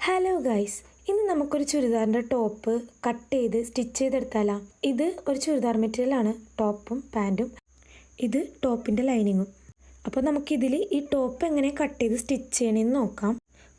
Hello guys, ഇന്ന് നമുക്കൊരു ചുരിദാറിൻ്റെ ടോപ്പ് കട്ട് ചെയ്ത് സ്റ്റിച്ച് ചെയ്തെടുത്താലോ. ഇത് ഒരു ചുരിദാർ മെറ്റീരിയലാണ്, ടോപ്പും പാൻറ്റും. ഇത് ടോപ്പിൻ്റെ ലൈനിങ്ങും. അപ്പോൾ നമുക്കിതിൽ ഈ ടോപ്പ് എങ്ങനെ കട്ട് ചെയ്ത് സ്റ്റിച്ച് ചെയ്യണമെന്ന് നോക്കാം.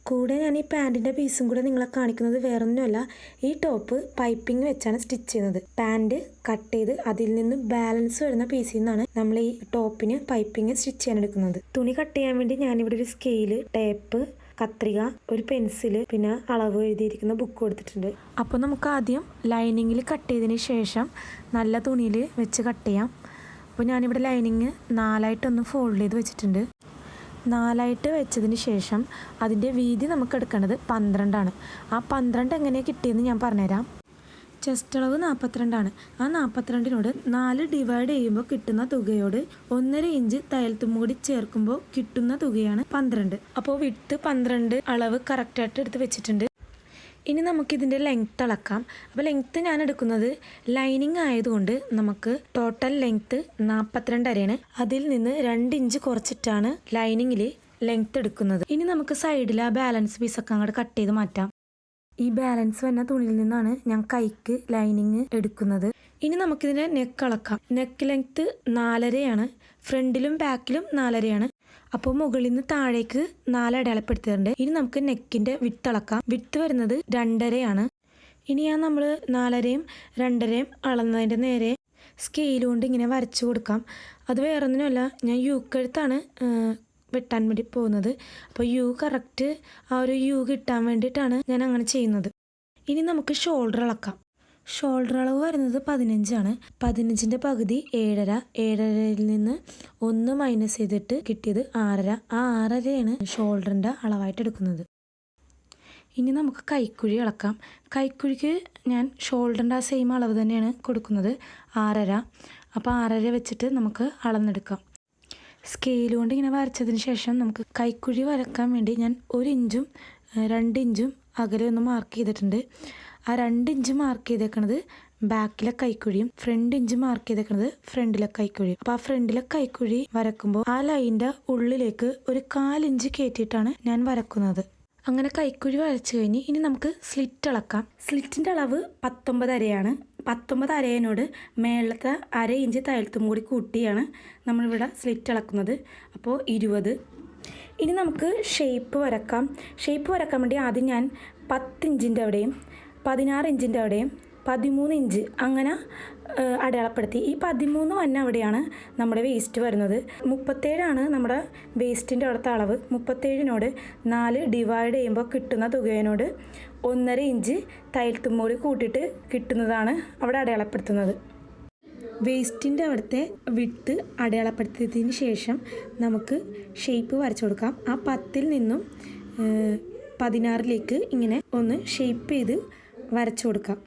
കൂടെ ഞാൻ ഈ പാൻറ്റിൻ്റെ പീസും കൂടെ നിങ്ങളെ കാണിക്കുന്നത് വേറൊന്നുമല്ല, ഈ ടോപ്പ് പൈപ്പിംഗ് വെച്ചാണ് സ്റ്റിച്ച് ചെയ്യുന്നത്. പാൻറ്റ് കട്ട് ചെയ്ത് അതിൽ നിന്ന് ബാലൻസ് വരുന്ന പീസിൽ നിന്നാണ് നമ്മൾ ഈ ടോപ്പിന് പൈപ്പിംഗ് സ്റ്റിച്ച് ചെയ്യാൻ എടുക്കുന്നത്. തുണി കട്ട് ചെയ്യാൻ വേണ്ടി ഞാനിവിടെ ഒരു സ്കെയില്, ടേപ്പ്, കത്രിക, ഒരു പെൻസില്, പിന്നെ അളവ് എഴുതിയിരിക്കുന്ന ബുക്ക് കൊടുത്തിട്ടുണ്ട്. അപ്പോൾ നമുക്ക് ആദ്യം ലൈനിങ്ങിൽ കട്ട് ചെയ്തതിന് ശേഷം നല്ല തുണിയിൽ വെച്ച് കട്ട് ചെയ്യാം. അപ്പോൾ ഞാനിവിടെ ലൈനിങ് 4ആയിട്ടൊന്ന് ഫോൾഡ് ചെയ്ത് വെച്ചിട്ടുണ്ട്. 4ആയിട്ട് വെച്ചതിന് ശേഷം അതിൻ്റെ വീതി നമുക്ക് എടുക്കേണ്ടത് 12ആണ്. ആ 12 എങ്ങനെയാണ് കിട്ടിയെന്ന് ഞാൻ പറഞ്ഞുതരാം. ചെസ്റ്റ് അളവ് 42ആണ്. ആ 42നോട് 4 ഡിവൈഡ് ചെയ്യുമ്പോൾ കിട്ടുന്ന തുകയോട് 1.5 ഇഞ്ച് തയ്യൽത്തും കൂടി ചേർക്കുമ്പോൾ കിട്ടുന്ന തുകയാണ് 12. അപ്പോൾ വിട്ട് 12 അളവ് കറക്റ്റായിട്ട് എടുത്ത് വെച്ചിട്ടുണ്ട്. ഇനി നമുക്കിതിൻ്റെ ലെങ്ത്ത് അളക്കാം. അപ്പോൾ ലെങ്ത്ത് ഞാൻ എടുക്കുന്നത് ലൈനിങ് ആയതുകൊണ്ട് നമുക്ക് ടോട്ടൽ ലെങ്ത്ത് 42 അരയാണ്. അതിൽ നിന്ന് 2 ഇഞ്ച് കുറച്ചിട്ടാണ് ലൈനിങ്ങിൽ ലെങ്ത്ത് എടുക്കുന്നത്. ഇനി നമുക്ക് സൈഡിൽ ആ ബാലൻസ് പീസൊക്കെ അങ്ങോട്ട് കട്ട് ചെയ്ത് മാറ്റാം. ഈ ബാലൻസ് വന്ന തുണിയിൽ നിന്നാണ് ഞാൻ കൈക്ക് ലൈനിങ് എടുക്കുന്നത്. ഇനി നമുക്കിതിൻ്റെ നെക്ക് അളക്കാം. നെക്ക് ലെങ്ത്ത് 4.5ആണ്. ഫ്രണ്ടിലും ബാക്കിലും 4.5ആണ്. അപ്പോൾ മുകളിൽ നിന്ന് താഴേക്ക് 4 അടയാളപ്പെടുത്തിയിട്ടുണ്ട്. ഇനി നമുക്ക് നെക്കിൻ്റെ വിട്ട് അളക്കാം. വിട്ട് വരുന്നത് 2.5ആണ്. ഇനി നമ്മൾ 4.5യും 2.5യും അളന്നതിൻ്റെ നേരെ സ്കെയിൽ കൊണ്ട് ഇങ്ങനെ വരച്ചു കൊടുക്കാം. അത് വേറൊന്നിനുമല്ല, ഞാൻ യൂക്കഴുത്താണ് വെട്ടാൻ വേണ്ടി പോകുന്നത്. അപ്പോൾ യു കറക്റ്റ് ആ ഒരു യു കിട്ടാൻ വേണ്ടിയിട്ടാണ് ഞാൻ അങ്ങനെ ചെയ്യുന്നത്. ഇനി നമുക്ക് ഷോൾഡർ അളക്കാം. ഷോൾഡർ അളവ് വരുന്നത് 15ആണ്. 15ൻ്റെ പകുതി 7.5. 7.5യിൽ നിന്ന് 1 മൈനസ് ചെയ്തിട്ട് കിട്ടിയത് 6.5. ആ 6.5ആണ് ഷോൾഡറിൻ്റെ അളവായിട്ട് എടുക്കുന്നത്. ഇനി നമുക്ക് കൈക്കുഴി അളക്കാം. കൈക്കുഴിക്ക് ഞാൻ ഷോൾഡറിൻ്റെ ആ സെയിം അളവ് തന്നെയാണ് കൊടുക്കുന്നത്, 6.5. അപ്പോൾ 6.5 വെച്ചിട്ട് നമുക്ക് അളന്നെടുക്കാം. സ്കെയിൽ കൊണ്ട് ഇങ്ങനെ വരച്ചതിന് ശേഷം നമുക്ക് കൈക്കുഴി വരക്കാൻ വേണ്ടി ഞാൻ 1 ഇഞ്ചും 2 ഇഞ്ചും അകലെ ഒന്ന് മാർക്ക് ചെയ്തിട്ടുണ്ട്. ആ 2 ഇഞ്ച് മാർക്ക് ചെയ്തേക്കണത് ബാക്കിലെ കൈക്കുഴിയും, ഫ്രണ്ട് ഇഞ്ച് മാർക്ക് ചെയ്തേക്കണത് ഫ്രണ്ടിലെ കൈക്കുഴിയും. അപ്പോൾ ആ ഫ്രണ്ടിലെ കൈക്കുഴി വരക്കുമ്പോൾ ആ ലൈനിൻ്റെ ഉള്ളിലേക്ക് ഒരു 1/4 ഇഞ്ച് കയറ്റിയിട്ടാണ് ഞാൻ വരക്കുന്നത്. അങ്ങനെ കൈക്കുഴി വരച്ച് കഴിഞ്ഞ് ഇനി നമുക്ക് സ്ലിറ്റ് അളക്കാം. സ്ലിറ്റിൻ്റെ അളവ് 19 അരയാണ്. 19 അരയനോട് മേളത്തെ 1/2 ഇഞ്ച് തയ്യൽത്തും കൂടി കൂട്ടിയാണ് നമ്മളിവിടെ സ്ലിറ്റ് അളക്കുന്നത്. അപ്പോൾ 20. ഇനി നമുക്ക് ഷേപ്പ് വരക്കാം. ഷേപ്പ് വരക്കാൻ വേണ്ടി ആദ്യം ഞാൻ 10 ഇഞ്ചിൻ്റെ അവിടെയും 16 ഇഞ്ചിൻ്റെ അവിടെയും 13 ഇഞ്ച് അങ്ങനെ അടയാളപ്പെടുത്തി. ഈ 13 വന്ന അവിടെയാണ് നമ്മുടെ വേസ്റ്റ് വരുന്നത്. 37ആണ് നമ്മുടെ വേസ്റ്റിൻ്റെ അവിടുത്തെ അളവ്. 37നോട് 4 ഡിവൈഡ് ചെയ്യുമ്പോൾ കിട്ടുന്ന തുകയോട് 1.5 ഇഞ്ച് തയ്യൽത്തുമ്പോടി കൂട്ടിയിട്ട് കിട്ടുന്നതാണ് അവിടെ അടയാളപ്പെടുത്തുന്നത്. വേസ്റ്റിൻ്റെ അവിടുത്തെ വിട്ട് അടയാളപ്പെടുത്തിയതിന് ശേഷം നമുക്ക് ഷേപ്പ് വരച്ചു കൊടുക്കാം. ആ 10ൽ നിന്നും 16ലേക്ക് ഇങ്ങനെ ഒന്ന് ഷേപ്പ് ചെയ്ത് വരച്ചു കൊടുക്കാം.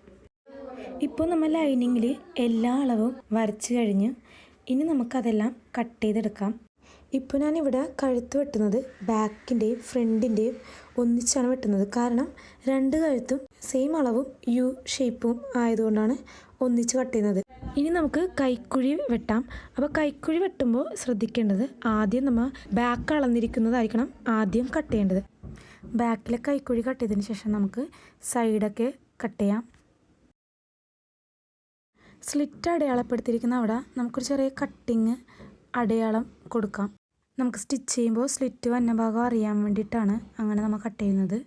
ഇപ്പോൾ നമ്മൾ ലൈനിങ്ങിൽ എല്ലാ അളവും വരച്ച് കഴിഞ്ഞ് ഇനി നമുക്കതെല്ലാം കട്ട് ചെയ്തെടുക്കാം. ഇപ്പോൾ ഞാനിവിടെ കഴുത്ത് വെട്ടുന്നത് ബാക്കിൻ്റെയും ഫ്രണ്ടിൻ്റെയും ഒന്നിച്ചാണ് വെട്ടുന്നത്. കാരണം 2 കഴുത്തും സെയിം അളവും യു ഷേപ്പും ആയതുകൊണ്ടാണ് ഒന്നിച്ച് കട്ട് ചെയ്യുന്നത്. ഇനി നമുക്ക് കൈക്കുഴി വെട്ടാം. അപ്പോൾ കൈക്കുഴി വെട്ടുമ്പോൾ ശ്രദ്ധിക്കേണ്ടത് ആദ്യം നമ്മൾ ബാക്ക് അളന്നിരിക്കുന്നതായിരിക്കണം ആദ്യം കട്ട് ചെയ്യേണ്ടത്. ബാക്കിലെ കൈക്കുഴി കട്ട് ചെയ്തതിന് ശേഷം നമുക്ക് സൈഡൊക്കെ കട്ട് ചെയ്യാം. സ്ലിറ്റ് അടയാളപ്പെടുത്തിയിരിക്കുന്ന അവിടെ നമുക്കൊരു ചെറിയ കട്ടിങ് അടയാളം കൊടുക്കാം. നമുക്ക് സ്റ്റിച്ച് ചെയ്യുമ്പോൾ സ്ലിറ്റ് വന്ന ഭാഗം അറിയാൻ വേണ്ടിയിട്ടാണ് അങ്ങനെ നമ്മൾ കട്ട് ചെയ്യുന്നത്.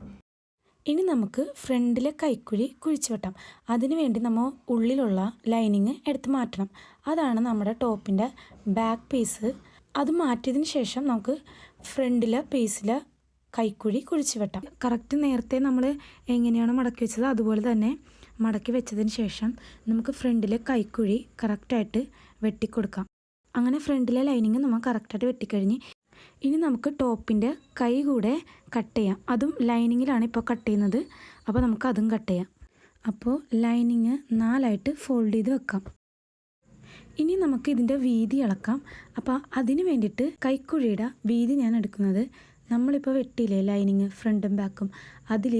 ഇനി നമുക്ക് ഫ്രണ്ടിലെ കൈക്കുഴി കുഴിച്ച് വെട്ടാം. അതിനു വേണ്ടി നമ്മൾ ഉള്ളിലുള്ള ലൈനിങ് എടുത്ത് മാറ്റണം. അതാണ് നമ്മുടെ ടോപ്പിൻ്റെ ബാക്ക് പീസ്. അത് മാറ്റിയതിന് ശേഷം നമുക്ക് ഫ്രണ്ടിലെ പീസിലെ കൈക്കുഴി കുഴിച്ച് വെട്ടാം. കറക്റ്റ് നേരത്തെ നമ്മൾ എങ്ങനെയാണ് മടക്കി വെച്ചത് അതുപോലെ തന്നെ മടക്കി വെച്ചതിന് ശേഷം നമുക്ക് ഫ്രണ്ടിലെ കൈക്കുഴി കറക്റ്റായിട്ട് വെട്ടിക്കൊടുക്കാം. അങ്ങനെ ഫ്രണ്ടിലെ ലൈനിങ് നമ്മൾ കറക്റ്റായിട്ട് വെട്ടിക്കഴിഞ്ഞ് ഇനി നമുക്ക് ടോപ്പിൻ്റെ കൈ കൂടെ കട്ട് ചെയ്യാം. അതും ലൈനിങ്ങിലാണ് ഇപ്പോൾ കട്ട് ചെയ്യുന്നത്. അപ്പോൾ നമുക്ക് അതും കട്ട് ചെയ്യാം. അപ്പോൾ ലൈനിങ് 4ആയിട്ട് ഫോൾഡ് ചെയ്ത് വെക്കാം. ഇനി നമുക്ക് ഇതിൻ്റെ വീതി അളക്കാം. അപ്പോൾ അതിന് വേണ്ടിയിട്ട് കൈക്കുഴിയുടെ വീതി ഞാൻ എടുക്കുന്നത് നമ്മളിപ്പോൾ വെട്ടിയില്ലേ ലൈനിങ് ഫ്രണ്ടും ബാക്കും, അതിൽ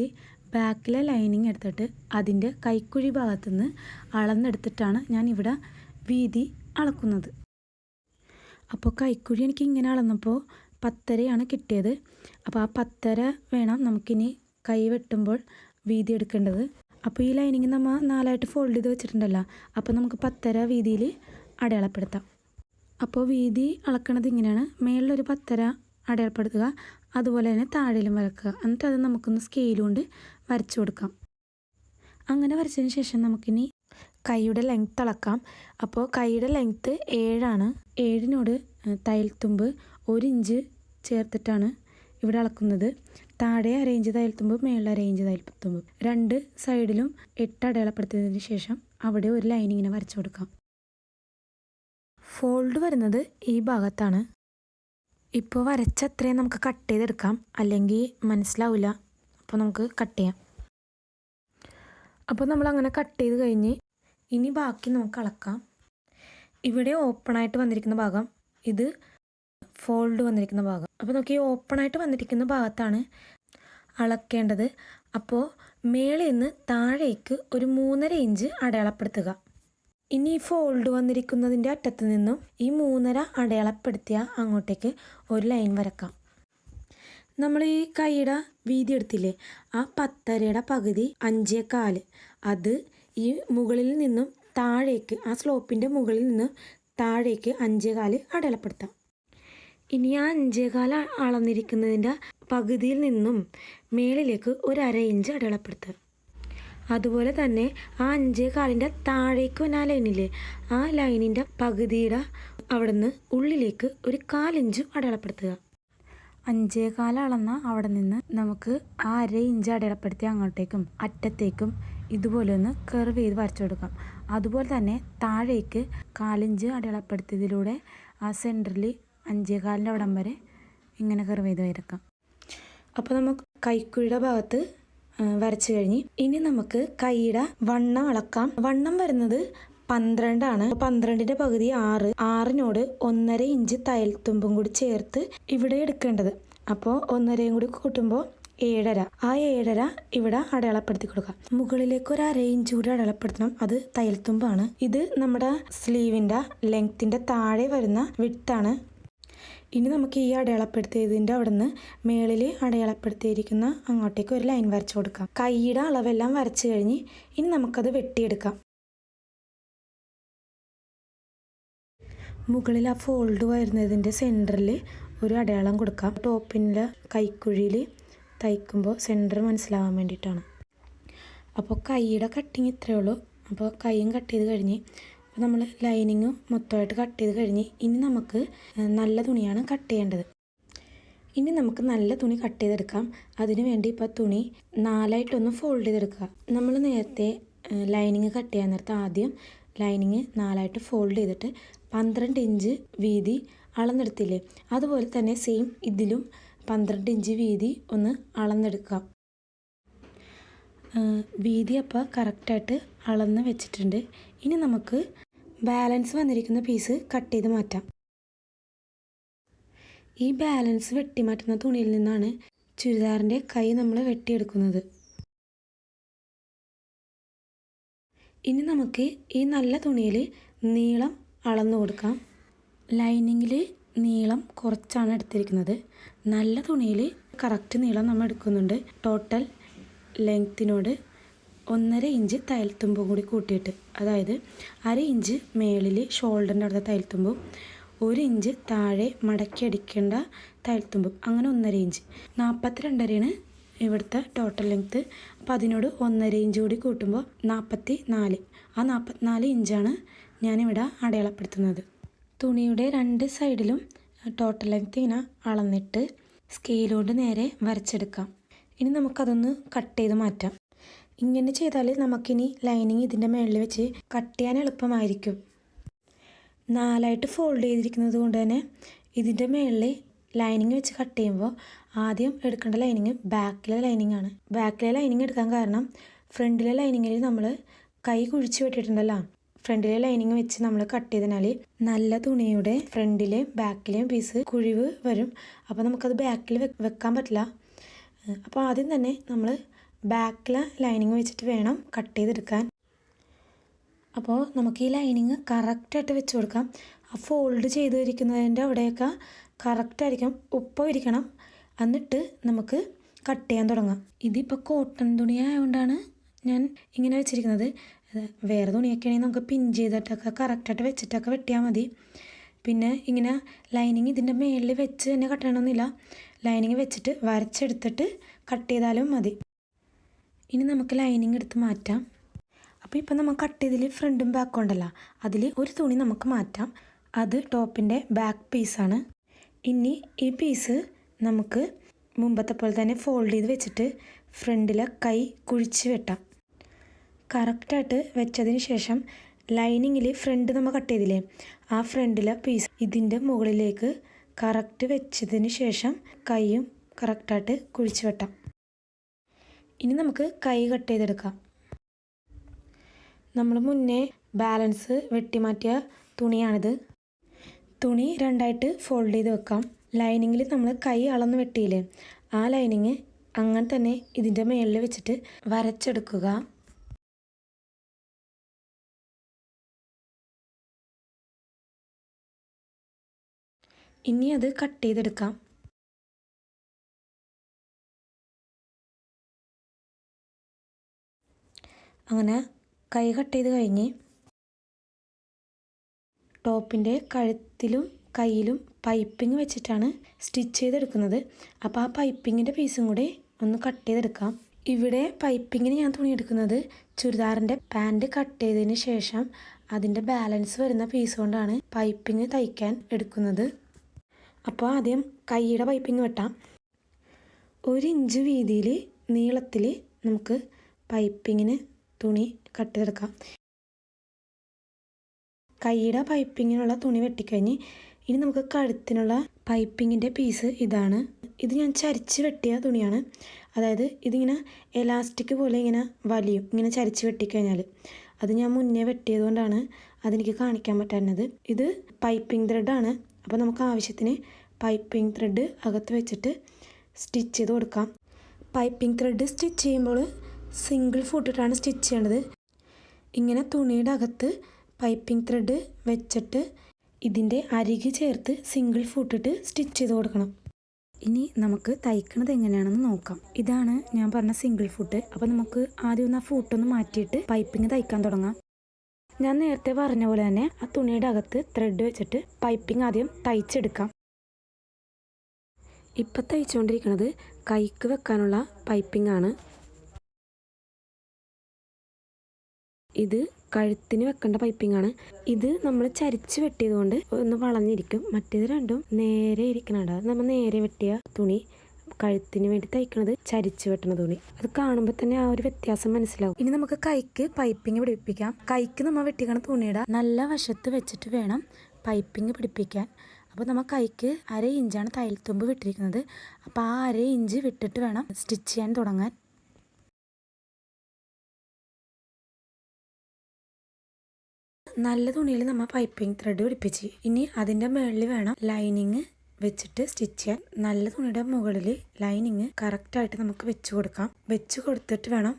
ബാക്കിലെ ലൈനിങ് എടുത്തിട്ട് അതിൻ്റെ കൈക്കുഴി ഭാഗത്തുനിന്ന് അളന്നെടുത്തിട്ടാണ് ഞാൻ ഇവിടെ വീതി അളക്കുന്നത്. അപ്പോൾ കൈക്കുഴി എനിക്ക് ഇങ്ങനെ അളന്നപ്പോൾ 10.5 കിട്ടിയത്. അപ്പോൾ ആ 10.5 വേണം നമുക്കിനി കൈ വെട്ടുമ്പോൾ വീതി എടുക്കേണ്ടത്. അപ്പോൾ ഈ ലൈനിങ് നമ്മൾ 4ആയിട്ട് ഫോൾഡ് ചെയ്ത് വെച്ചിട്ടുണ്ടല്ലോ, അപ്പോൾ നമുക്ക് 10.5 വീതിയിൽ അടയാളപ്പെടുത്താം. അപ്പോൾ വീതി അളക്കണത് ഇങ്ങനെയാണ്. മേളിലൊരു 10.5 അടയാളപ്പെടുത്തുക, അതുപോലെ തന്നെ താഴെയിലും വരക്കുക. എന്നിട്ട് അത് നമുക്കൊന്ന് സ്കെയിൽ കൊണ്ട് വരച്ചു കൊടുക്കാം. അങ്ങനെ വരച്ചതിന് ശേഷം നമുക്കിനി കൈയുടെ ലെങ്ത്ത് അളക്കാം. അപ്പോൾ കൈയുടെ ലെങ്ത്ത് 7ആണ്. 7നോട് തയ്യൽത്തുമ്പ് 1 ഇഞ്ച് ചേർത്തിട്ടാണ് ഇവിടെ അളക്കുന്നത്. താഴെ 1/2 ഇഞ്ച് തയ്യൽത്തുമ്പ്, മേളിൽ 1/2 ഇഞ്ച് തയ്യൽത്തുമ്പ്. 2 സൈഡിലും 8 അടയാളപ്പെടുത്തിയതിന് ശേഷം അവിടെ ഒരു ലൈൻ ഇങ്ങനെ വരച്ചു കൊടുക്കാം. ഫോൾഡ് വരുന്നത് ഈ ഭാഗത്താണ്. ഇപ്പോൾ വരച്ച അത്രയും നമുക്ക് കട്ട് ചെയ്തെടുക്കാം, അല്ലെങ്കിൽ മനസ്സിലാവില്ല. അപ്പോൾ നമുക്ക് കട്ട് ചെയ്യാം. അപ്പോൾ നമ്മളങ്ങനെ കട്ട് ചെയ്ത് കഴിഞ്ഞ് ഇനി ബാക്കി നമുക്ക് അളക്കാം. ഇവിടെ ഓപ്പണായിട്ട് വന്നിരിക്കുന്ന ഭാഗം, ഇത് ഫോൾഡ് വന്നിരിക്കുന്ന ഭാഗം. അപ്പോൾ നമുക്ക് ഈ ഓപ്പണായിട്ട് വന്നിരിക്കുന്ന ഭാഗത്താണ് അളക്കേണ്ടത്. അപ്പോൾ മേളിൽ നിന്ന് താഴേക്ക് ഒരു 3.5 ഇഞ്ച് അടയാളപ്പെടുത്തുക. ഇനി ഈ ഫോൾഡ് വന്നിരിക്കുന്നതിൻ്റെ അറ്റത്ത് നിന്നും ഈ 3.5 അടയാളപ്പെടുത്തിയ അങ്ങോട്ടേക്ക് ഒരു ലൈൻ വരക്കാം. നമ്മൾ ഈ കൈയുടെ വീതി എടുത്തില്ലേ, ആ 10.5യുടെ പകുതി 5.25, അത് ഈ മുകളിൽ നിന്നും താഴേക്ക്, ആ സ്ലോപ്പിൻ്റെ മുകളിൽ നിന്നും താഴേക്ക് 5.25 അടയാളപ്പെടുത്താം. ഇനി ആ 5.25 അളന്നിരിക്കുന്നതിൻ്റെ പകുതിയിൽ നിന്നും മേളിലേക്ക് ഒരു 1/2 ഇഞ്ച് അടയാളപ്പെടുത്തുക. അതുപോലെ തന്നെ ആ 5.25ൻ്റെ താഴേക്ക് വന്ന ആ ലൈനില്ലേ, ആ ലൈനിൻ്റെ പകുതിയുടെ അവിടെ നിന്ന് ഉള്ളിലേക്ക് ഒരു 1/4 ഇഞ്ച് അടയാളപ്പെടുത്തുക. 5.25 അളന്ന അവിടെ നിന്ന് നമുക്ക് ആ 1/2 ഇഞ്ച് അടയാളപ്പെടുത്തി അങ്ങോട്ടേക്കും അറ്റത്തേക്കും ഇതുപോലെ ഒന്ന് കർവ് ചെയ്ത് വരച്ചു കൊടുക്കാം. അതുപോലെ തന്നെ താഴേക്ക് 1/4 ഇഞ്ച് അടയാളപ്പെടുത്തിയതിലൂടെ ആ സെൻറ്ററിൽ 5.25ൻ്റെ അവിടം വരെ ഇങ്ങനെ കർവ് ചെയ്ത് വരക്കാം. അപ്പോൾ നമുക്ക് കൈക്കുഴിയുടെ ഭാഗത്ത് വരച്ചു കഴിഞ്ഞ് ഇനി നമുക്ക് കൈയുടെ വണ്ണം അളക്കാം. വണ്ണം വരുന്നത് 12 ആണ്. 12ൻ്റെ പകുതി 6. 6നോട് 1.5 ഇഞ്ച് തയ്യൽത്തുമ്പും കൂടി ചേർത്ത് ഇവിടെ എടുക്കേണ്ടത്. അപ്പോൾ 1.5 കൂടി കൂട്ടുമ്പോൾ 7.5. ആ 7.5 ഇവിടെ അടയാളപ്പെടുത്തി കൊടുക്കാം. മുകളിലേക്ക് ഒരു 1/2 ഇഞ്ച് കൂടി അടയാളപ്പെടുത്തണം, അത് തയ്യൽത്തുമ്പാണ്. ഇത് നമ്മുടെ സ്ലീവിൻ്റെ ലെങ്ത്തിൻ്റെ താഴെ വരുന്ന വിഡ്ത്താണ്. ഇനി നമുക്ക് ഈ അടയാളപ്പെടുത്തിയതിൻ്റെ അവിടെ നിന്ന് മേളിൽ അടയാളപ്പെടുത്തിയിരിക്കുന്ന അങ്ങോട്ടേക്ക് ഒരു ലൈൻ വരച്ചു കൊടുക്കാം. കൈയുടെ അളവെല്ലാം വരച്ചു കഴിഞ്ഞ് ഇനി നമുക്കത് വെട്ടിയെടുക്കാം. മുകളിൽ ആ ഫോൾഡ് വരുന്നതിൻ്റെ സെൻറ്ററിൽ ഒരു അടയാളം കൊടുക്കാം. ടോപ്പിൻ്റെ കൈക്കുഴിയിൽ തയ്ക്കുമ്പോൾ സെൻറ്റർ മനസ്സിലാവാൻ വേണ്ടിയിട്ടാണ്. അപ്പോൾ കൈയുടെ കട്ടിങ് ഇത്രയേ ഉള്ളൂ. അപ്പോൾ കൈയും കട്ട് ചെയ്ത് കഴിഞ്ഞ് അപ്പോൾ നമ്മൾ ലൈനിങ് മൊത്തമായിട്ട് കട്ട് ചെയ്ത് കഴിഞ്ഞ് ഇനി നമുക്ക് നല്ല തുണിയാണ് കട്ട് ചെയ്യേണ്ടത്. ഇനി നമുക്ക് നല്ല തുണി കട്ട് ചെയ്തെടുക്കാം. അതിനു വേണ്ടി ഇപ്പോൾ തുണി 4ആയിട്ടൊന്ന് ഫോൾഡ് ചെയ്തെടുക്കുക. നമ്മൾ നേരത്തെ ലൈനിങ് കട്ട് ചെയ്യാൻ നേരത്തെ ആദ്യം ലൈനിങ് 4ആയിട്ട് ഫോൾഡ് ചെയ്തിട്ട് 12 ഇഞ്ച് വീതി അളന്നെടുത്തില്ലേ, അതുപോലെ തന്നെ സെയിം ഇതിലും 12 ഇഞ്ച് വീതി ഒന്ന് അളന്നെടുക്കാം. വീതി അപ്പോൾ കറക്റ്റായിട്ട് അളന്ന് വെച്ചിട്ടുണ്ട്. ഇനി നമുക്ക് ബാലൻസ് വന്നിരിക്കുന്ന പീസ് കട്ട് ചെയ്ത് മാറ്റാം. ഈ ബാലൻസ് വെട്ടി മാറ്റുന്ന തുണിയിൽ നിന്നാണ് ചുരിദാറിൻ്റെ കൈ നമ്മൾ വെട്ടിയെടുക്കുന്നത്. ഇനി നമുക്ക് ഈ നല്ല തുണിയിൽ നീളം അളന്നു കൊടുക്കാം. ലൈനിങ്ങിൽ നീളം കുറച്ചാണ് എടുത്തിരിക്കുന്നത്. നല്ല തുണിയിൽ കറക്റ്റ് നീളം നമ്മൾ എടുക്കുന്നുണ്ട്. ടോട്ടൽ ലെങ്ത്തിനോട് 1.5 ഇഞ്ച് തയ്യൽത്തുമ്പും കൂടി കൂട്ടിയിട്ട്, അതായത് 1/2 ഇഞ്ച് മേളിൽ ഷോൾഡറിൻ്റെ അടുത്ത തയ്യൽത്തുമ്പും 1 ഇഞ്ച് താഴെ മടക്കി അടിക്കേണ്ട തയ്യൽത്തുമ്പും, അങ്ങനെ 1.5 ഇഞ്ച്. 42.5 ഇവിടുത്തെ ടോട്ടൽ ലെങ്ത്ത്. അപ്പോൾ അതിനോട് 1.5 ഇഞ്ച് കൂടി കൂട്ടുമ്പോൾ 44. ആ 44 ഇഞ്ചാണ് ഞാനിവിടെ അടയാളപ്പെടുത്തുന്നത്. തുണിയുടെ 2 സൈഡിലും ടോട്ടൽ ലെങ്ത്ത് ഇങ്ങനെ അളന്നിട്ട് സ്കെയിൽ കൊണ്ട് നേരെ വരച്ചെടുക്കാം. ഇനി നമുക്കതൊന്ന് കട്ട് ചെയ്ത് മാറ്റാം. ഇങ്ങനെ ചെയ്താൽ നമുക്കിനി ലൈനിങ് ഇതിൻ്റെ മുകളിൽ വെച്ച് കട്ട് ചെയ്യാൻ എളുപ്പമായിരിക്കും. 4ആയിട്ട് ഫോൾഡ് ചെയ്തിരിക്കുന്നത് കൊണ്ട് തന്നെ ഇതിൻ്റെ മുകളിൽ ലൈനിങ് വെച്ച് കട്ട് ചെയ്യുമ്പോൾ ആദ്യം എടുക്കേണ്ട ലൈനിങ് ബാക്കിലെ ലൈനിങ് ആണ്. ബാക്കിലെ ലൈനിങ് എടുക്കാൻ കാരണം ഫ്രണ്ടിലെ ലൈനിങ്ങിൽ നമ്മൾ കൈ കുഴിച്ച് വെട്ടിയിട്ടുണ്ടല്ലോ, ഫ്രണ്ടിലെ ലൈനിങ് വെച്ച് നമ്മൾ കട്ട് ചെയ്തതിനാൽ നല്ല തുണിയുടെ ഫ്രണ്ടിലെയും ബാക്കിലെയും പീസ് കുഴിവ് വരും. അപ്പോൾ നമുക്കത് ബാക്കിൽ വെക്കാൻ പറ്റില്ല. അപ്പോൾ ആദ്യം തന്നെ നമ്മൾ ബാക്കിലെ ലൈനിങ് വെച്ചിട്ട് വേണം കട്ട് ചെയ്തെടുക്കാൻ. അപ്പോൾ നമുക്ക് ഈ ലൈനിങ് കറക്റ്റായിട്ട് വെച്ച് കൊടുക്കാം. ആ ഫോൾഡ് ചെയ്തിരിക്കുന്നതിൻ്റെ അവിടെയൊക്കെ കറക്റ്റായിരിക്കും, ഒപ്പം ഇരിക്കണം. എന്നിട്ട് നമുക്ക് കട്ട് ചെയ്യാൻ തുടങ്ങാം. ഇതിപ്പോൾ കോട്ടൺ തുണി ആയതുകൊണ്ടാണ് ഞാൻ ഇങ്ങനെ വെച്ചിരിക്കുന്നത്. വേറെ തുണിയൊക്കെ ആണെങ്കിൽ നമുക്ക് പിൻ ചെയ്തിട്ടൊക്കെ കറക്റ്റായിട്ട് വെച്ചിട്ടൊക്കെ വെട്ടിയാൽ മതി. പിന്നെ ഇങ്ങനെ ലൈനിങ് ഇതിൻ്റെ മേളിൽ വെച്ച് തന്നെ കട്ട് ചെയ്യണമെന്നില്ല. ലൈനിങ് വെച്ചിട്ട് വരച്ചെടുത്തിട്ട് കട്ട് ചെയ്താലും മതി. ഇനി നമുക്ക് ലൈനിങ് എടുത്ത് മാറ്റാം. അപ്പോൾ ഇപ്പം നമ്മൾ കട്ട് ചെയ്തതിൽ ഫ്രണ്ടും ബാക്കും ഉണ്ടല്ലോ, അതിൽ ഒരു തുണി നമുക്ക് മാറ്റാം. അത് ടോപ്പിൻ്റെ ബാക്ക് പീസാണ്. ഇനി ഈ പീസ് നമുക്ക് മുമ്പത്തെ പോലെ തന്നെ ഫോൾഡ് ചെയ്ത് വെച്ചിട്ട് ഫ്രണ്ടിലെ കൈ കുഴിച്ച് വെട്ടാം. കറക്റ്റായിട്ട് വെച്ചതിന് ശേഷം ലൈനിങ്ങിൽ ഫ്രണ്ട് നമ്മൾ കട്ട് ചെയ്തില്ലേ, ആ ഫ്രണ്ടിലെ പീസ് ഇതിൻ്റെ മുകളിലേക്ക് കറക്റ്റ് വെച്ചതിന് ശേഷം കൈയും കറക്റ്റായിട്ട് കുഴിച്ച് വെട്ടാം. ഇനി നമുക്ക് കൈ കട്ട് ചെയ്തെടുക്കാം. നമ്മൾ മുന്നേ ബാലൻസ് വെട്ടിമാറ്റിയ തുണിയാണിത്. തുണി രണ്ടായിട്ട് ഫോൾഡ് ചെയ്ത് വെക്കാം. ലൈനിങ്ങിൽ നമ്മൾ കൈ അളന്ന് വെട്ടിയില്ലേ, ആ ലൈനിങ് അങ്ങനെ തന്നെ ഇതിൻ്റെ മുകളിൽ വെച്ചിട്ട് വരച്ചെടുക്കുക. ഇനി അത് കട്ട് ചെയ്തെടുക്കാം. അങ്ങനെ കൈ കട്ട് ചെയ്ത് കഴിഞ്ഞ് ടോപ്പിൻ്റെ കഴുത്തിലും കയ്യിലും പൈപ്പിംഗ് വെച്ചിട്ടാണ് സ്റ്റിച്ച് ചെയ്തെടുക്കുന്നത്. അപ്പോൾ ആ പൈപ്പിങ്ങിൻ്റെ പീസും കൂടി ഒന്ന് കട്ട് ചെയ്തെടുക്കാം. ഇവിടെ പൈപ്പിങ്ങിന് ഞാൻ തുണി എടുക്കുന്നത് ചുരിദാറിൻ്റെ പാൻറ്റ് കട്ട് ചെയ്തതിന് ശേഷം അതിൻ്റെ ബാലൻസ് വരുന്ന പീസ് കൊണ്ടാണ് പൈപ്പിംഗ് തയ്ക്കാൻ എടുക്കുന്നത്. അപ്പോൾ ആദ്യം കൈയുടെ പൈപ്പിംഗ് വെട്ടാം. 1 ഇഞ്ച് വീതിയിൽ നീളത്തിൽ നമുക്ക് പൈപ്പിങ്ങിന് തുണി കട്ട് ചെയ്തെടുക്കാം. കൈയുടെ പൈപ്പിങ്ങിനുള്ള തുണി വെട്ടിക്കഴിഞ്ഞ് ഇനി നമുക്ക് കഴുത്തിനുള്ള പൈപ്പിങ്ങിൻ്റെ പീസ് ഇതാണ്. ഇത് ഞാൻ ചരിച്ച് വെട്ടിയ തുണിയാണ്. അതായത് ഇതിങ്ങനെ എലാസ്റ്റിക് പോലെ ഇങ്ങനെ വലിയും, ഇങ്ങനെ ചരിച്ച് വെട്ടിക്കഴിഞ്ഞാൽ. അത് ഞാൻ മുന്നേ വെട്ടിയത് കൊണ്ടാണ് അതെനിക്ക് കാണിക്കാൻ പറ്റുന്നത്. ഇത് പൈപ്പിംഗ് ത്രെഡാണ്. അപ്പോൾ നമുക്ക് ആവശ്യത്തിന് പൈപ്പിംഗ് ത്രെഡ് അകത്ത് വെച്ചിട്ട് സ്റ്റിച്ച് ചെയ്ത് കൊടുക്കാം. പൈപ്പിംഗ് ത്രെഡ് സ്റ്റിച്ച് ചെയ്യുമ്പോൾ സിംഗിൾ ഫൂട്ടിട്ടാണ് സ്റ്റിച്ച് ചെയ്യേണ്ടത്. ഇങ്ങനെ തുണിയുടെ അകത്ത് പൈപ്പിംഗ് ത്രെഡ് വെച്ചിട്ട് ഇതിൻ്റെ അരികെ ചേർത്ത് സിംഗിൾ ഫൂട്ടിട്ട് സ്റ്റിച്ച് ചെയ്ത് കൊടുക്കണം. ഇനി നമുക്ക് തയ്ക്കണത് എങ്ങനെയാണെന്ന് നോക്കാം. ഇതാണ് ഞാൻ പറഞ്ഞ സിംഗിൾ ഫൂട്ട്. അപ്പോൾ നമുക്ക് ആദ്യം ഒന്ന് ആ ഫൂട്ടൊന്ന് മാറ്റിയിട്ട് പൈപ്പിംഗ് തയ്ക്കാൻ തുടങ്ങാം. ഞാൻ നേരത്തെ പറഞ്ഞ പോലെ തന്നെ ആ തുണിയുടെ അകത്ത് ത്രെഡ് വെച്ചിട്ട് പൈപ്പിംഗ് ആദ്യം തയ്ച്ചെടുക്കാം. ഇപ്പം തയ്ച്ചുകൊണ്ടിരിക്കുന്നത് കൈക്ക് വെക്കാനുള്ള പൈപ്പിംഗ് ആണ്. ഇത് കഴുത്തിന് വെക്കേണ്ട പൈപ്പിംഗ് ആണ്. ഇത് നമ്മൾ ചരിച്ച് വെട്ടിയത് കൊണ്ട് ഒന്ന് വളഞ്ഞിരിക്കും. മറ്റേത് രണ്ടും നേരെ ഇരിക്കണുണ്ട്. അത് നമ്മൾ നേരെ വെട്ടിയ തുണി കഴുത്തിന് വേണ്ടി തയ്ക്കണത് ചരിച്ച് വെട്ടണ തുണി. അത് കാണുമ്പോൾ തന്നെ ആ ഒരു വ്യത്യാസം മനസ്സിലാവും. ഇനി നമുക്ക് കൈക്ക് പൈപ്പിംഗ് പിടിപ്പിക്കാം. കൈക്ക് നമ്മൾ വെട്ടിക്കണ തുണിയുടെ നല്ല വശത്ത് വെച്ചിട്ട് വേണം പൈപ്പിംഗ് പിടിപ്പിക്കാൻ. അപ്പോൾ നമ്മൾ കൈക്ക് 1/2 ഇഞ്ചാണ് തയ്യൽത്തുമ്പ് വിട്ടിരിക്കുന്നത്. അപ്പോൾ ആ 1/2 ഇഞ്ച് വിട്ടിട്ട് വേണം സ്റ്റിച്ച് ചെയ്യാൻ തുടങ്ങാൻ. നല്ല തുണിയിൽ നമ്മൾ പൈപ്പിംഗ് ത്രെഡ് പിടിപ്പിച്ച് ഇനി അതിൻ്റെ മുകളിൽ വേണം ലൈനിങ് വെച്ചിട്ട് സ്റ്റിച്ച് ചെയ്യാൻ. നല്ല തുണിയുടെ മുകളിൽ ലൈനിങ് കറക്റ്റായിട്ട് നമുക്ക് വെച്ച് കൊടുക്കാം. വെച്ച് കൊടുത്തിട്ട് വേണം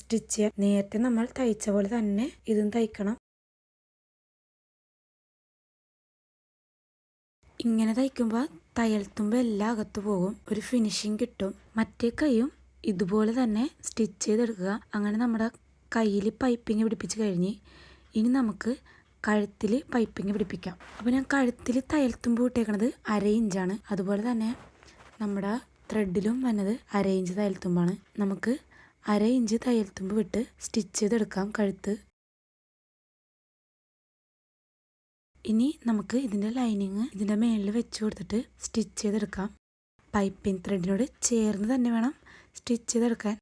സ്റ്റിച്ച് ചെയ്യാൻ. നേരത്തെ നമ്മൾ തയ്ച്ച പോലെ തന്നെ ഇതും തയ്ക്കണം. ഇങ്ങനെ തയ്ക്കുമ്പോൾ തയ്യൽത്തുമ്പ് എല്ലാം അകത്ത് പോകും, ഒരു ഫിനിഷിങ് കിട്ടും. മറ്റേ കൈയും ഇതുപോലെ തന്നെ സ്റ്റിച്ച് ചെയ്തെടുക്കുക. അങ്ങനെ നമ്മുടെ കയ്യിൽ പൈപ്പിംഗ് പിടിപ്പിച്ച് കഴിഞ്ഞ് ഇനി നമുക്ക് കഴുത്തിൽ പൈപ്പിംഗ് പിടിപ്പിക്കാം. അപ്പോൾ ഞാൻ കഴുത്തിൽ തയ്യൽത്തുമ്പ് വിട്ടേക്കണത് 1/2 ഇഞ്ചാണ്. അതുപോലെ തന്നെ നമ്മുടെ ത്രെഡിലും വന്നത് 1/2 ഇഞ്ച് തയ്യൽത്തുമ്പാണ്. നമുക്ക് 1/2 ഇഞ്ച് തയ്യൽത്തുമ്പ് വിട്ട് സ്റ്റിച്ച് ചെയ്തെടുക്കാം കഴുത്ത്. ഇനി നമുക്ക് ഇതിൻ്റെ ലൈനിങ് ഇതിൻ്റെ മേളിൽ വെച്ച് കൊടുത്തിട്ട് സ്റ്റിച്ച് ചെയ്തെടുക്കാം. പൈപ്പിംഗ് ത്രെഡിനോട് ചേർന്ന് തന്നെ വേണം സ്റ്റിച്ച് ചെയ്തെടുക്കാൻ.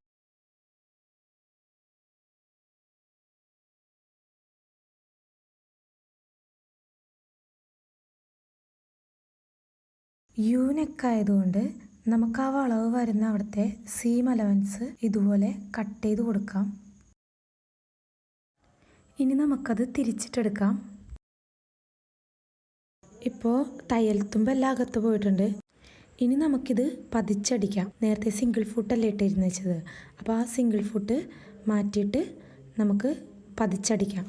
യു നെക്ക് ആയതുകൊണ്ട് നമുക്ക് ആ വളവ് വരുന്ന അവിടുത്തെ സീം അലവൻസ് ഇതുപോലെ കട്ട് ചെയ്ത് കൊടുക്കാം. ഇനി നമുക്കത് തിരിച്ചിട്ടെടുക്കാം. ഇപ്പോൾ തയ്യൽത്തുമ്പ് എല്ലാം അകത്ത് പോയിട്ടുണ്ട്. ഇനി നമുക്കിത് പതിച്ചടിക്കാം. നേരത്തെ സിംഗിൾ ഫൂട്ടല്ലേ ഇട്ടിരുന്ന് വെച്ചത്. അപ്പോൾ ആ സിംഗിൾ ഫൂട്ട് മാറ്റിയിട്ട് നമുക്ക് പതിച്ചടിക്കാം.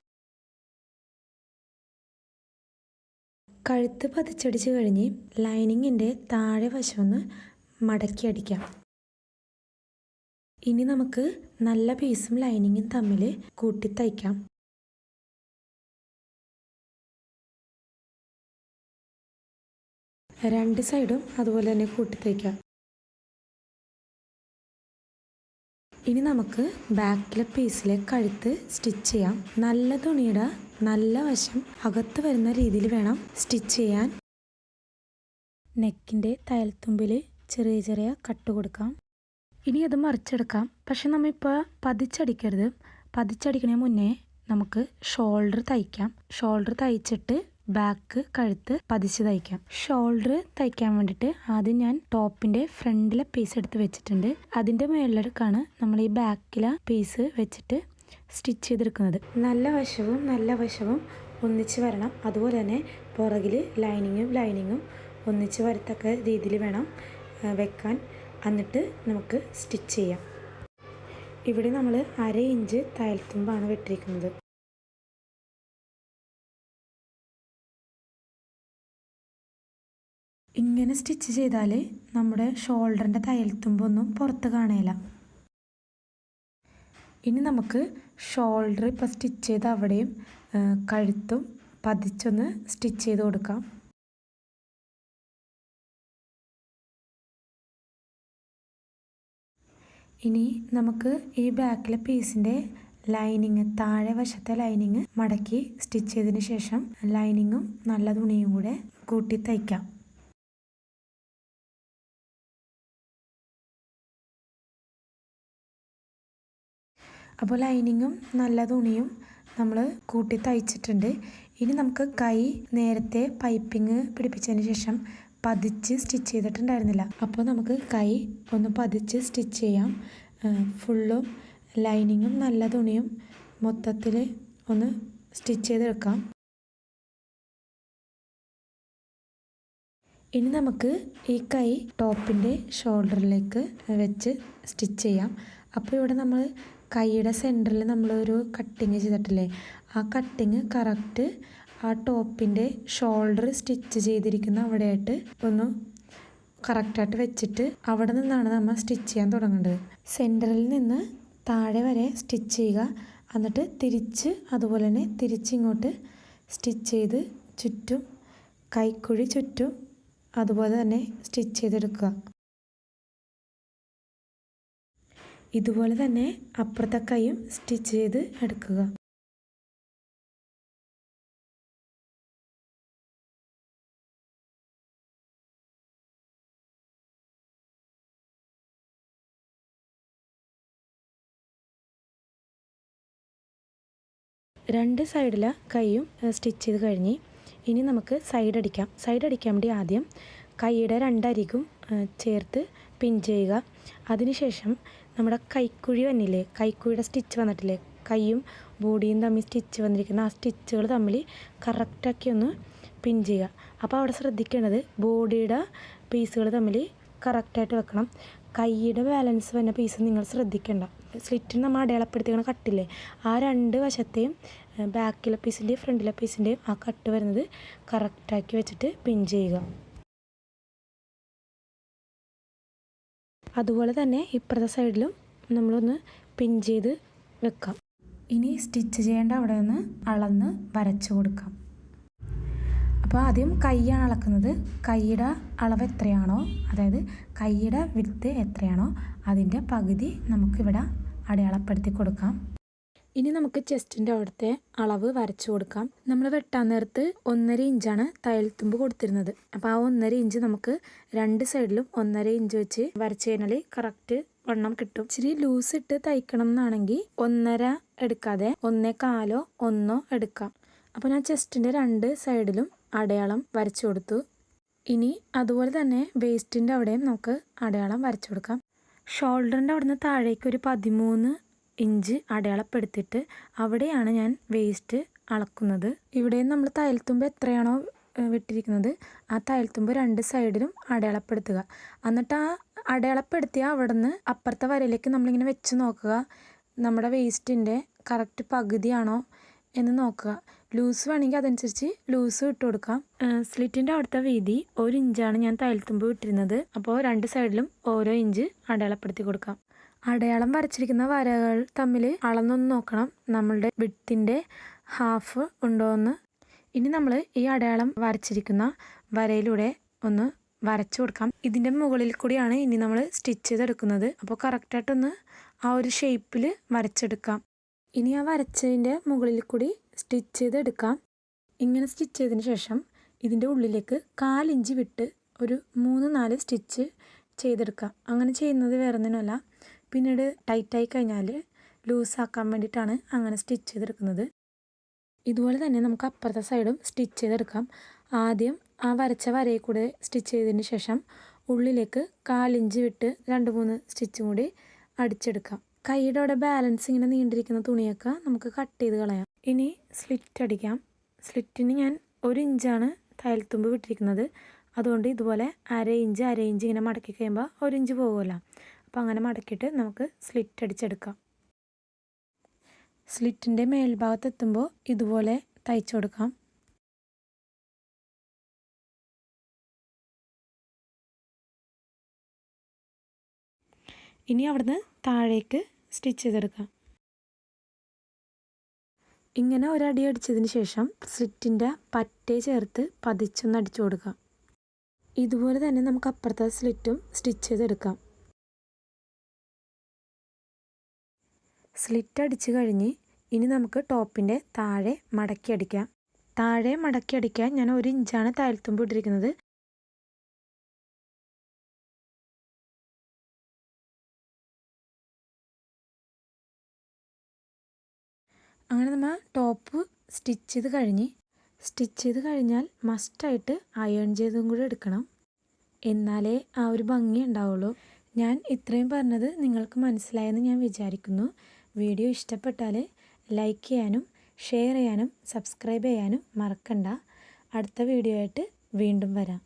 കഴുത്ത് പതിച്ചടിച്ച് കഴിഞ്ഞ് ലൈനിങ്ങിൻ്റെ താഴെ വശമൊന്ന് മടക്കി അടിക്കാം. ഇനി നമുക്ക് നല്ല പീസും ലൈനിങ്ങും തമ്മിൽ കൂട്ടി തയ്ക്കാം. രണ്ട് സൈഡും അതുപോലെ തന്നെ കൂട്ടി തയ്ക്കാം. ഇനി നമുക്ക് ബാക്കിലെ പീസിലെ കഴുത്ത് സ്റ്റിച്ച് ചെയ്യാം. നല്ല തുണിയുടെ നല്ല വശം അകത്ത് വരുന്ന രീതിയിൽ വേണം സ്റ്റിച്ച് ചെയ്യാൻ. നെക്കിൻ്റെ തയ്യൽത്തുമ്പിൽ ചെറിയ ചെറിയ കട്ട് കൊടുക്കാം. ഇനി അത് മറിച്ചെടുക്കാം. പക്ഷെ നമ്മളിപ്പോൾ പതിച്ചടിക്കരുത്. പതിച്ചടിക്കണേ മുന്നേ നമുക്ക് ഷോൾഡർ തയ്ക്കാം. ഷോൾഡർ തയ്ച്ചിട്ട് ബാക്ക് കഴുത്ത് പതിച്ച് തയ്ക്കാം. ഷോൾഡർ തയ്ക്കാൻ വേണ്ടിയിട്ട് ആദ്യം ഞാൻ ടോപ്പിൻ്റെ ഫ്രണ്ടിലെ പീസ് എടുത്ത് വെച്ചിട്ടുണ്ട്. അതിൻ്റെ മുകളിലേക്കാണ് നമ്മൾ ഈ ബാക്കിലെ പീസ് വെച്ചിട്ട് സ്റ്റിച്ച് ചെയ്തെടുക്കുന്നത്. നല്ല വശവും ഒന്നിച്ച് വരണം. അതുപോലെ തന്നെ പുറകിൽ ലൈനിങ്ങും ഒന്നിച്ച് വരത്തക്ക രീതിയിൽ വേണം വെക്കാൻ. എന്നിട്ട് നമുക്ക് സ്റ്റിച്ച് ചെയ്യാം. ഇവിടെ നമ്മൾ 1/2 ഇഞ്ച് തയ്യൽത്തുമ്പാണ് വെട്ടിയിരിക്കുന്നത്. ഇങ്ങനെ സ്റ്റിച്ച് ചെയ്താൽ നമ്മുടെ ഷോൾഡറിൻ്റെ തയ്യൽത്തുമ്പൊന്നും പുറത്ത് കാണുകയില്ല. ഇനി നമുക്ക് ഷോൾഡർ ഇപ്പോൾ സ്റ്റിച്ച് ചെയ്ത് അവിടെയും കഴുത്തും പതിച്ചൊന്ന് സ്റ്റിച്ച് ചെയ്ത് കൊടുക്കാം. ഇനി നമുക്ക് ഈ ബാക്കിലെ പീസിൻ്റെ ലൈനിങ്, താഴെ വശത്തെ ലൈനിങ് മടക്കി സ്റ്റിച്ച് ചെയ്തതിന് ശേഷം ലൈനിങ്ങും നല്ല തുണിയും കൂടെ കൂട്ടി തയ്ക്കാം. അപ്പോൾ ലൈനിങ്ങും നല്ല തുണിയും നമ്മൾ കൂട്ടി തയ്ച്ചിട്ടുണ്ട്. ഇനി നമുക്ക് കൈ നേരത്തെ പൈപ്പിംഗ് പിടിപ്പിച്ചതിന് ശേഷം പതിച്ച് സ്റ്റിച്ച് ചെയ്തിട്ടുണ്ടായിരുന്നില്ല. അപ്പോൾ നമുക്ക് കൈ ഒന്ന് പതിച്ച് സ്റ്റിച്ച് ചെയ്യാം. ഫുള്ളും ലൈനിങ്ങും നല്ല തുണിയും മൊത്തത്തിൽ ഒന്ന് സ്റ്റിച്ച് ചെയ്തെടുക്കാം. ഇനി നമുക്ക് ഈ കൈ ടോപ്പിൻ്റെ ഷോൾഡറിലേക്ക് വെച്ച് സ്റ്റിച്ച് ചെയ്യാം. അപ്പോൾ ഇവിടെ നമ്മൾ കൈയുടെ സെൻറ്ററിൽ നമ്മളൊരു കട്ടിങ് ചെയ്തിട്ടില്ലേ, ആ കട്ടിങ് കറക്റ്റ് ആ ടോപ്പിൻ്റെ ഷോൾഡർ സ്റ്റിച്ച് ചെയ്തിരിക്കുന്ന അവിടെയായിട്ട് ഒന്ന് കറക്റ്റായിട്ട് വെച്ചിട്ട് അവിടെ നിന്നാണ് നമ്മൾ സ്റ്റിച്ച് ചെയ്യാൻ തുടങ്ങേണ്ടത്. സെൻറ്ററിൽ നിന്ന് താഴെ വരെ സ്റ്റിച്ച് ചെയ്യുക. എന്നിട്ട് തിരിച്ച് അതുപോലെ തന്നെ തിരിച്ചിങ്ങോട്ട് സ്റ്റിച്ച് ചെയ്ത് ചുറ്റും കൈക്കുഴി ചുറ്റും അതുപോലെ തന്നെ സ്റ്റിച്ച് ചെയ്തെടുക്കുക. ഇതുപോലെ തന്നെ അപ്പുറത്തെ കൈയും സ്റ്റിച്ച് ചെയ്ത് എടുക്കുക. രണ്ട് സൈഡിലെ കൈയും സ്റ്റിച്ച് ചെയ്ത് കഴിഞ്ഞ് ഇനി നമുക്ക് സൈഡ് അടിക്കാം. സൈഡ് അടിക്കാൻ വേണ്ടി ആദ്യം കൈയുടെ 2 അരികും ചേർത്ത് പിൻ ചെയ്യുക. അതിനുശേഷം നമ്മുടെ കൈക്കുഴി വന്നില്ലേ, കൈക്കുഴിയുടെ സ്റ്റിച്ച് വന്നിട്ടില്ലേ, കൈയും ബോഡിയും തമ്മിൽ സ്റ്റിച്ച് വന്നിരിക്കുന്ന ആ സ്റ്റിച്ചുകൾ തമ്മിൽ കറക്റ്റാക്കി ഒന്ന് പിൻ ചെയ്യുക. അപ്പോൾ അവിടെ ശ്രദ്ധിക്കേണ്ടത് ബോഡിയുടെ പീസുകൾ തമ്മിൽ കറക്റ്റായിട്ട് വെക്കണം. കൈയുടെ ബാലൻസ് വന്ന പീസ് നിങ്ങൾ ശ്രദ്ധിക്കേണ്ട. സ്ലിറ്റിന് നമ്മൾ അടയാളപ്പെടുത്തിക്കുന്ന കട്ടില്ലേ, ആ 2 വശത്തെയും ബാക്കിലെ പീസിൻ്റെയും ഫ്രണ്ടിലെ പീസിൻ്റെയും ആ കട്ട് വരുന്നത് കറക്റ്റാക്കി വെച്ചിട്ട് പിൻ ചെയ്യുക. അതുപോലെ തന്നെ ഇപ്പുറത്തെ സൈഡിലും നമ്മളൊന്ന് പിൻ ചെയ്ത് വെക്കാം. ഇനി സ്റ്റിച്ച് ചെയ്യേണ്ട അവിടെ നിന്ന് അളന്ന് വരച്ചു കൊടുക്കാം. അപ്പോൾ ആദ്യം കൈയാണ് അളക്കുന്നത്. കൈയുടെ അളവ് എത്രയാണോ, അതായത് കൈയുടെ വിഡ്ത്ത് എത്രയാണോ അതിൻ്റെ പകുതി നമുക്കിവിടെ അടയാളപ്പെടുത്തി കൊടുക്കാം. ഇനി നമുക്ക് ചെസ്റ്റിൻ്റെ അവിടുത്തെ അളവ് വരച്ചു കൊടുക്കാം. നമ്മൾ വെട്ടാൻ നേരത്ത് 1.5 ഇഞ്ചാണ് തയ്യൽത്തുമ്പ് കൊടുത്തിരുന്നത്. അപ്പോൾ ആ 1.5 ഇഞ്ച് നമുക്ക് 2 സൈഡിലും 1.5 ഇഞ്ച് വെച്ച് വരച്ച് കഴിഞ്ഞാൽ കറക്റ്റ് വണ്ണം കിട്ടും. ഇച്ചിരി ലൂസ് ഇട്ട് തയ്ക്കണം എന്നാണെങ്കിൽ 1.5 എടുക്കാതെ 1.25 1 എടുക്കാം. അപ്പോൾ ഞാൻ ചെസ്റ്റിൻ്റെ 2 സൈഡിലും അടയാളം വരച്ചു കൊടുത്തു. ഇനി അതുപോലെ തന്നെ വേസ്റ്റിൻ്റെ അവിടെയും നമുക്ക് അടയാളം വരച്ചു കൊടുക്കാം. ഷോൾഡറിൻ്റെ അവിടെ നിന്ന് താഴേക്ക് ഒരു 13 ഇഞ്ച് അടയാളപ്പെടുത്തിയിട്ട് അവിടെയാണ് ഞാൻ വേസ്റ്റ് അളക്കുന്നത്. ഇവിടെയും നമ്മൾ തയ്യൽത്തുമ്പ് എത്രയാണോ വിട്ടിരിക്കുന്നത് ആ തയ്യൽത്തുമ്പ് 2 സൈഡിലും അടയാളപ്പെടുത്തുക. എന്നിട്ട് ആ അടയാളപ്പെടുത്തിയ അവിടെ നിന്ന് അപ്പുറത്തെ വരയിലേക്ക് നമ്മളിങ്ങനെ വെച്ച് നോക്കുക, നമ്മുടെ വേസ്റ്റിൻ്റെ കറക്റ്റ് പകുതിയാണോ എന്ന് നോക്കുക. ലൂസ് വേണമെങ്കിൽ അതനുസരിച്ച് ലൂസ് ഇട്ട് കൊടുക്കാം. സ്ലിറ്റിൻ്റെ അവിടുത്തെ വീതി 1 ഇഞ്ചാണ് ഞാൻ തയ്യൽത്തുമ്പ് വിട്ടിരുന്നത്. അപ്പോൾ 2 സൈഡിലും ഓരോ ഇഞ്ച് അടയാളപ്പെടുത്തി കൊടുക്കാം. അടയാളം വരച്ചിരിക്കുന്ന വരകൾ തമ്മിൽ അളന്നൊന്ന് നോക്കണം, നമ്മളുടെ വിഡ്ത്തിൻ്റെ ഹാഫ് ഉണ്ടോ എന്ന്. ഇനി നമ്മൾ ഈ അടയാളം വരച്ചിരിക്കുന്ന വരയിലൂടെ ഒന്ന് വരച്ചു കൊടുക്കാം. ഇതിൻ്റെ മുകളിൽ കൂടിയാണ് ഇനി നമ്മൾ സ്റ്റിച്ച് ചെയ്തെടുക്കുന്നത്. അപ്പോൾ കറക്റ്റായിട്ടൊന്ന് ആ ഒരു ഷേപ്പിൽ വരച്ചെടുക്കാം. ഇനി ആ വരച്ചതിൻ്റെ മുകളിൽ കൂടി സ്റ്റിച്ച് ചെയ്തെടുക്കാം. ഇങ്ങനെ സ്റ്റിച്ച് ചെയ്തതിന് ശേഷം ഇതിൻ്റെ ഉള്ളിലേക്ക് 1/4 ഇഞ്ച് വിട്ട് ഒരു 3-4 സ്റ്റിച്ച് ചെയ്തെടുക്കാം. അങ്ങനെ ചെയ്യുന്നത് വേറെ ഒന്നിനുമല്ല, പിന്നീട് ടൈറ്റായി കഴിഞ്ഞാൽ ലൂസാക്കാൻ വേണ്ടിയിട്ടാണ് അങ്ങനെ സ്റ്റിച്ച് ചെയ്തെടുക്കുന്നത്. ഇതുപോലെ തന്നെ നമുക്ക് അപ്പുറത്തെ സൈഡും സ്റ്റിച്ച് ചെയ്തെടുക്കാം. ആദ്യം ആ വരച്ച വരയിൽ കൂടെ സ്റ്റിച്ച് ചെയ്തതിന് ശേഷം ഉള്ളിലേക്ക് 1/4 ഇഞ്ച് വിട്ട് 2-3 സ്റ്റിച്ചും കൂടി അടിച്ചെടുക്കാം. കൈയുടെ അവിടെ ബാലൻസ് ഇങ്ങനെ നീണ്ടിരിക്കുന്ന തുണിയൊക്കെ നമുക്ക് കട്ട് ചെയ്ത് കളയാം. ഇനി സ്ലിറ്റ് അടിക്കാം. സ്ലിറ്റിന് ഞാൻ 1 ഇഞ്ചാണ് തയ്യൽത്തുമ്പ് വിട്ടിരിക്കുന്നത്. അതുകൊണ്ട് ഇതുപോലെ 1/2 ഇഞ്ച് ഇങ്ങനെ മടക്കി കഴിയുമ്പോൾ 1 ഇഞ്ച് പോകുമല്ലോ. അപ്പോൾ അങ്ങനെ മടക്കിയിട്ട് നമുക്ക് സ്ലിറ്റ് അടിച്ചെടുക്കാം. സ്ലിറ്റിൻ്റെ മേൽഭാഗത്ത് എത്തുമ്പോൾ ഇതുപോലെ തയ്ച്ചു കൊടുക്കാം. ഇനി അവിടുന്ന് താഴേക്ക് സ്റ്റിച്ച് ചെയ്തെടുക്കാം. ഇങ്ങനെ ഒരടി അടിച്ചതിന് ശേഷം സ്ലിറ്റിൻ്റെ പറ്റേ ചേർത്ത് പതിച്ചൊന്ന് അടിച്ചു കൊടുക്കാം. ഇതുപോലെ തന്നെ നമുക്ക് അപ്പുറത്തെ സ്ലിറ്റും സ്റ്റിച്ച് ചെയ്തെടുക്കാം. സ്ലിറ്റ് അടിച്ച് കഴിഞ്ഞ് ഇനി നമുക്ക് ടോപ്പിൻ്റെ താഴെ മടക്കി അടിക്കാം. താഴെ മടക്കി അടിക്കാൻ ഞാൻ 1 ഇഞ്ചാണ് തയ്യൽത്തുമ്പ് ഇട്ടിരിക്കുന്നത്. അങ്ങനെ നമ്മൾ ടോപ്പ് സ്റ്റിച്ച് ചെയ്ത് കഴിഞ്ഞാൽ മസ്റ്റായിട്ട് അയൺ ചെയ്തും കൂടി എടുക്കണം, എന്നാലേ ആ ഒരു ഭംഗി ഉണ്ടാവുള്ളൂ. ഞാൻ ഇത്രയും പറഞ്ഞത് നിങ്ങൾക്ക് മനസ്സിലായെന്ന് ഞാൻ വിചാരിക്കുന്നു. വീഡിയോ ഇഷ്ടപ്പെട്ടാൽ ലൈക്ക് ചെയ്യാനും ഷെയർ ചെയ്യാനും സബ്സ്ക്രൈബ് ചെയ്യാനും മറക്കണ്ട. അടുത്ത വീഡിയോ ആയിട്ട് വീണ്ടും വരാം.